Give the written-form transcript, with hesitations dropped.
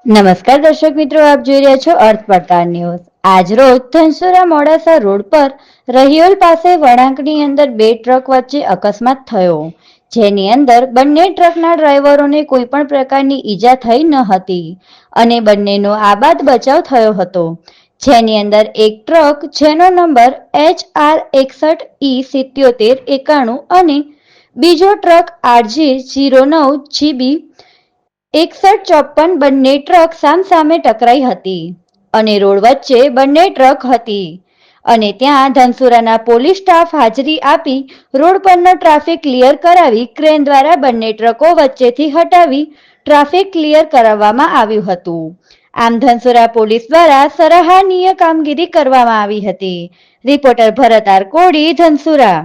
નમસ્કાર દર્શક મિત્રો, આપ જોઈ રહ્યા છો અર્થ પડકાર ન્યૂઝ। આજ રોજ ધનસુરા મોડાસા રોડ પર રહિયોલ પાસે વળાંકની અંદર બે ટ્રક વચ્ચે અકસ્માત થયો, જેની અંદર બંને ટ્રકના ડ્રાઈવરોને કોઈ પણ પ્રકારની ઈજા થઈ ન હતી અને બંનેનો આબાદ બચાવ થયો હતો। જેની અંદર એક ટ્રક જેનો નંબર HR61E7791 અને બીજો ટ્રક RJ09GB 6154 બંને ટ્રક સામસામે ટકરાઈ હતી અને રોડ વચ્ચે બંને ટ્રક હતી અને ત્યાં ધનસુરાના પોલીસ સ્ટાફ હાજરી આપી રોડ પરનો ટ્રાફિક ક્લિયર કરાવી ક્રેન દ્વારા બંને ટ્રકો વચ્ચેથી હટાવી ટ્રાફિક ક્લિયર કરાવવામાં આવ્યું હતું। આમ ધનસુરા પોલીસ દ્વારા સરાહનીય કામગીરી કરવામાં આવી હતી। રિપોર્ટર ભરત આર કોડી, ધનસુરા।